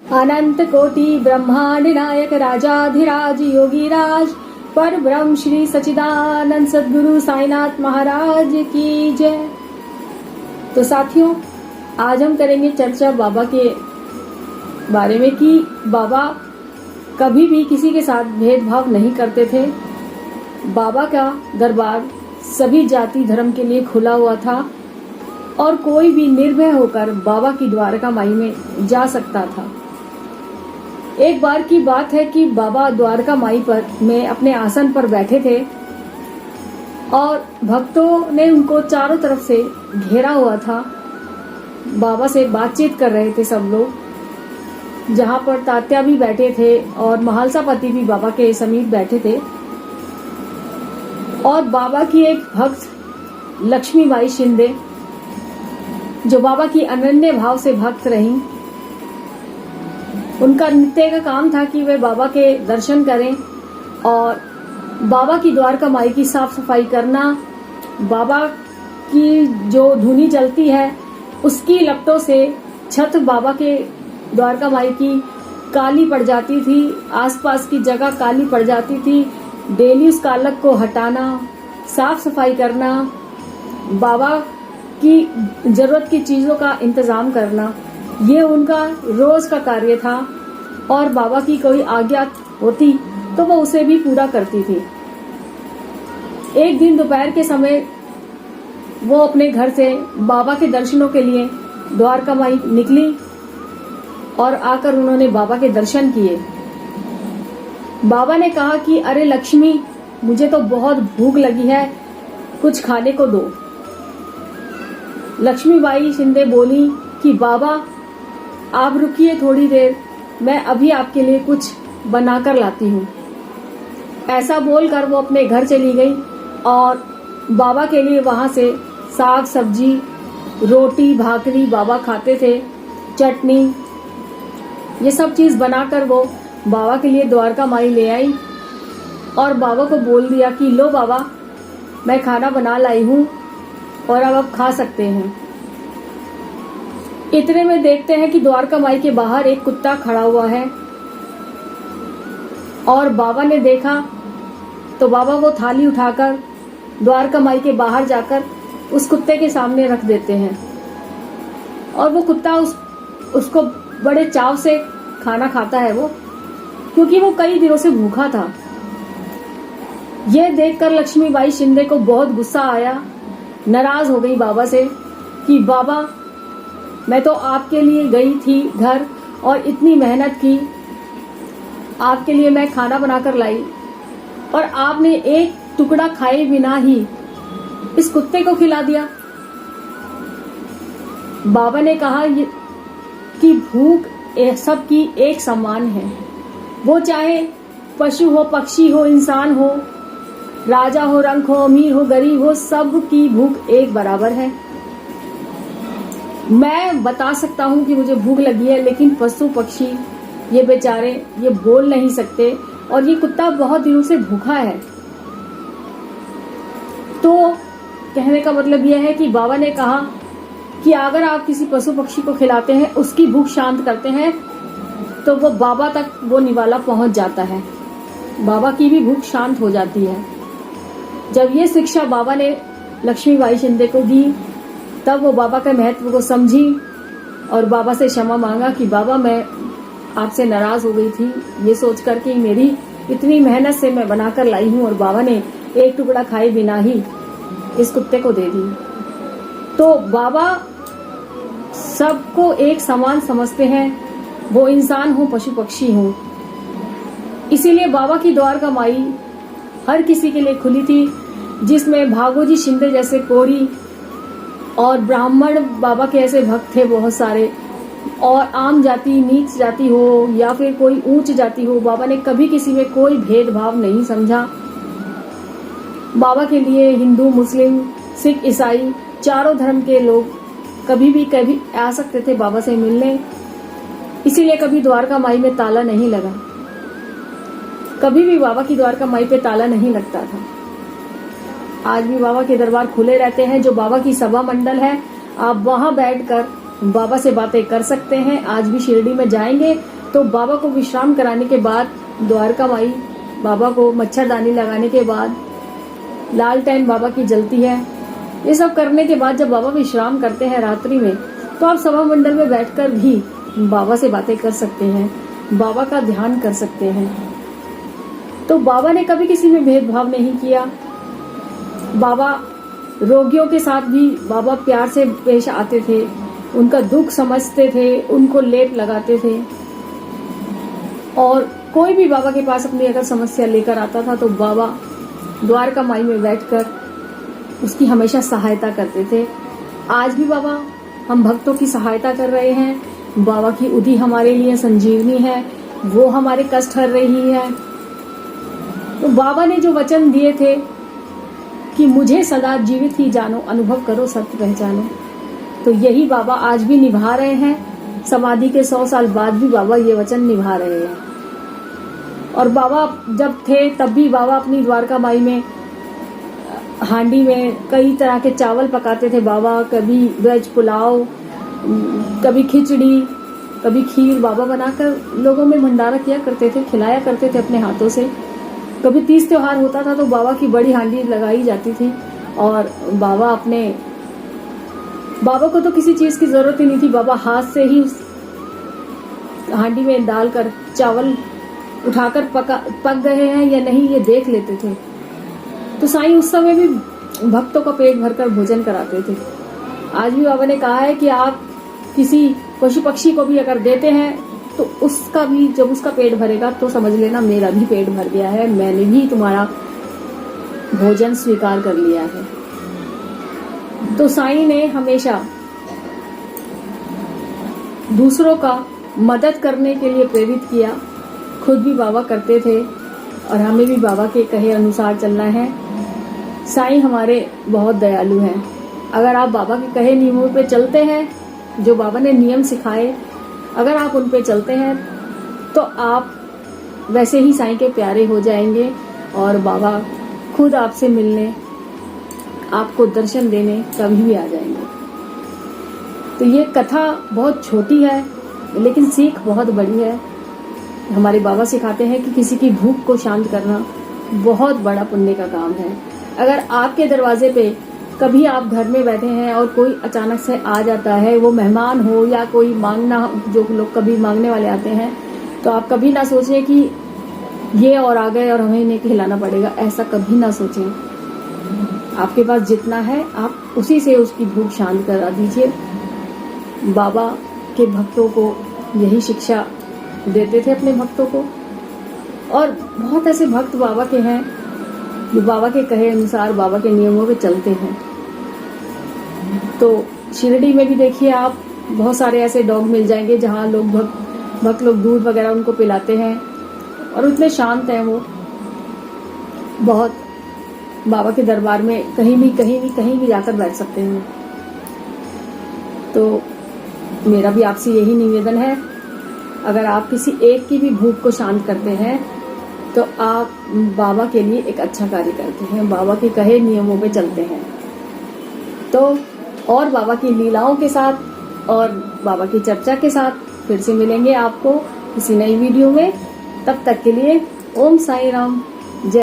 अनंत कोटि ब्रह्मांड नायक राजाधिराज योगीराज पर ब्रह्म श्री सच्चिदानंद सद्गुरु साईनाथ महाराज की जय। तो साथियों, आज हम करेंगे चर्चा बाबा के बारे में कि बाबा कभी भी किसी के साथ भेदभाव नहीं करते थे। बाबा का दरबार सभी जाति धर्म के लिए खुला हुआ था और कोई भी निर्भय होकर बाबा की द्वारका माई में जा सकता था। एक बार की बात है कि बाबा द्वारका माई पर में अपने आसन पर बैठे थे और भक्तों ने उनको चारों तरफ से घेरा हुआ था। बाबा से बातचीत कर रहे थे सब लोग, जहाँ पर तात्या भी बैठे थे और महालसापति भी बाबा के समीप बैठे थे। और बाबा की एक भक्त लक्ष्मीबाई शिंदे, जो बाबा की अनन्य भाव से भक्त रहीं, उनका नित्य का काम था कि वे बाबा के दर्शन करें और बाबा की द्वारका माई की साफ सफाई करना। बाबा की जो धुनी जलती है उसकी लपटों से छत बाबा के द्वारका माई की काली पड़ जाती थी, आसपास की जगह काली पड़ जाती थी। डेली उस कालक को हटाना, साफ सफाई करना, बाबा की जरूरत की चीजों का इंतजाम करना, ये उनका रोज का कार्य था। और बाबा की कोई आज्ञा होती तो वो उसे भी पूरा करती थी। एक दिन दोपहर के समय वो अपने घर से बाबा के दर्शनों के लिए द्वारका माई निकली और आकर उन्होंने बाबा के दर्शन किए। बाबा ने कहा कि अरे लक्ष्मी, मुझे तो बहुत भूख लगी है, कुछ खाने को दो। लक्ष्मीबाई शिंदे बोली कि बाबा आप रुकिए थोड़ी देर, मैं अभी आपके लिए कुछ बनाकर लाती हूँ। ऐसा बोलकर वो अपने घर चली गई और बाबा के लिए वहां से साग सब्जी, रोटी भाकरी बाबा खाते थे, चटनी, ये सब चीज बनाकर वो बाबा के लिए द्वारका माई ले आई और बाबा को बोल दिया कि लो बाबा, मैं खाना बना लाई हूँ और अब आप खा सकते हैं। इतने में देखते हैं कि द्वारका माई के बाहर एक कुत्ता खड़ा हुआ है और बाबा ने देखा तो बाबा वो थाली उठाकर द्वारका माई के बाहर जाकर उस कुत्ते के सामने रख देते हैं और वो कुत्ता उसको बड़े चाव से खाना खाता है वो, क्योंकि वो कई दिनों से भूखा था। यह देखकर लक्ष्मीबाई शिंदे को बहुत गुस्सा आया, नाराज हो गई बाबा से कि बाबा, मैं तो आपके लिए गई थी घर और इतनी मेहनत की, आपके लिए मैं खाना बनाकर लाई और आपने एक टुकड़ा खाए बिना ही इस कुत्ते को खिला दिया। बाबा ने कहा कि भूख सबकी एक समान है, वो चाहे पशु हो, पक्षी हो, इंसान हो, राजा हो, रंक हो, अमीर हो, गरीब हो, सबकी भूख एक बराबर है। मैं बता सकता हूँ कि मुझे भूख लगी है, लेकिन पशु पक्षी ये बेचारे ये बोल नहीं सकते और ये कुत्ता बहुत दिनों से भूखा है। तो कहने का मतलब यह है कि बाबा ने कहा कि अगर आप किसी पशु पक्षी को खिलाते हैं, उसकी भूख शांत करते हैं, तो वो बाबा तक वो निवाला पहुंच जाता है, बाबा की भी भूख शांत हो जाती है। जब ये शिक्षा बाबा ने लक्ष्मीबाई शिंदे को दी, तब वो बाबा के महत्व को समझी और बाबा से क्षमा मांगा कि बाबा, मैं आपसे नाराज हो गई थी, ये सोचकर कि मेरी इतनी मेहनत से मैं बनाकर लाई हूँ और बाबा ने एक टुकड़ा खाए बिना ही इस कुत्ते को दे दी। तो बाबा सबको एक समान समझते हैं, वो इंसान हो, पशु पक्षी हो। इसीलिए बाबा की द्वारका माई हर किसी के लिए खुली थी, जिसमें भागोजी शिंदे जैसे कोरी और ब्राह्मण बाबा के ऐसे भक्त थे बहुत सारे, और आम जाति, नीच जाति हो या फिर कोई ऊंच जाति हो, बाबा ने कभी किसी में कोई भेदभाव नहीं समझा। बाबा के लिए हिंदू, मुस्लिम, सिख, ईसाई, चारों धर्म के लोग कभी आ सकते थे बाबा से मिलने। इसीलिए कभी द्वारका माई में ताला नहीं लगा, कभी भी बाबा की द्वारका माई पे ताला नहीं लगता था। आज भी बाबा के दरबार खुले रहते हैं। जो बाबा की सभा मंडल है, आप वहां बैठकर बाबा से बातें कर सकते हैं। आज भी शिरडी में जाएंगे तो बाबा को विश्राम कराने के बाद द्वारका माई बाबा को मच्छरदानी लगाने के बाद लालटेन बाबा की जलती है। ये सब करने के बाद जब बाबा विश्राम करते हैं रात्रि में, तो आप सभा मंडल में बैठकर भी बाबा से बातें कर सकते हैं, बाबा का ध्यान कर सकते हैं। तो बाबा ने कभी किसी में भेदभाव नहीं किया। बाबा रोगियों के साथ भी बाबा प्यार से पेश आते थे, उनका दुख समझते थे, उनको लेप लगाते थे। और कोई भी बाबा के पास अपनी अगर समस्या लेकर आता था तो बाबा द्वारका माई में बैठकर उसकी हमेशा सहायता करते थे। आज भी बाबा हम भक्तों की सहायता कर रहे हैं। बाबा की उदी हमारे लिए संजीवनी है, वो हमारे कष्ट हर रही है। तो बाबा ने जो वचन दिए थे कि मुझे सदा जीवित ही जानो, अनुभव करो, सत्य पहचानो, तो यही बाबा आज भी निभा रहे हैं। समाधि के 100 साल बाद भी बाबा ये वचन निभा रहे हैं। और बाबा जब थे तब भी बाबा अपनी द्वारका माई में हांडी में कई तरह के चावल पकाते थे बाबा। कभी वेज पुलाव, कभी खिचड़ी, कभी खीर बाबा बनाकर लोगों में भंडारा किया करते थे, खिलाया करते थे अपने हाथों से। कभी तीज त्योहार होता था तो बाबा की बड़ी हांडी लगाई जाती थी और बाबा को तो किसी चीज की जरूरत ही नहीं थी। बाबा हाथ से ही उस हांडी में डालकर चावल उठाकर पक गए हैं या नहीं ये देख लेते थे। तो साईं उस समय भी भक्तों का पेट भरकर भोजन कराते थे। आज भी बाबा ने कहा है कि आप किसी पशु पक्षी को भी अगर देते हैं तो उसका भी जब उसका पेट भरेगा तो समझ लेना मेरा भी पेट भर गया है, मैंने भी तुम्हारा भोजन स्वीकार कर लिया है। तो साईं ने हमेशा दूसरों का मदद करने के लिए प्रेरित किया, खुद भी बाबा करते थे और हमें भी बाबा के कहे अनुसार चलना है। साईं हमारे बहुत दयालु हैं। अगर आप बाबा के कहे नियमों पे चलते हैं, जो बाबा ने नियम सिखाए, अगर आप उन पे चलते हैं तो आप वैसे ही साईं के प्यारे हो जाएंगे और बाबा खुद आपसे मिलने, आपको दर्शन देने कभी भी आ जाएंगे। तो ये कथा बहुत छोटी है लेकिन सीख बहुत बड़ी है। हमारे बाबा सिखाते हैं कि किसी की भूख को शांत करना बहुत बड़ा पुण्य का काम है। अगर आपके दरवाजे पे कभी आप घर में बैठे हैं और कोई अचानक से आ जाता है, वो मेहमान हो या कोई मांगना, जो लोग कभी मांगने वाले आते हैं, तो आप कभी ना सोचें कि ये और आ गए और हमें इन्हें खिलाना पड़ेगा, ऐसा कभी ना सोचें। आपके पास जितना है आप उसी से उसकी भूख शांत करा दीजिए। बाबा के भक्तों को यही शिक्षा देते थे अपने भक्तों को। और बहुत ऐसे भक्त बाबा के हैं जो बाबा के कहे अनुसार बाबा के नियमों पे चलते हैं। तो शिरडी में भी देखिए आप, बहुत सारे ऐसे डॉग मिल जाएंगे जहाँ लोग भक्त लोग दूध वगैरह उनको पिलाते हैं और इतने शांत हैं वो। बहुत बाबा के दरबार में कहीं भी जाकर बैठ सकते हैं। तो मेरा भी आपसे यही निवेदन है, अगर आप किसी एक की भी भूख को शांत करते हैं तो आप बाबा के लिए एक अच्छा कार्य करते हैं, बाबा के कहे नियमों पे चलते हैं। तो और बाबा की लीलाओं के साथ और बाबा की चर्चा के साथ फिर से मिलेंगे आपको किसी नई वीडियो में। तब तक के लिए ओम साई राम।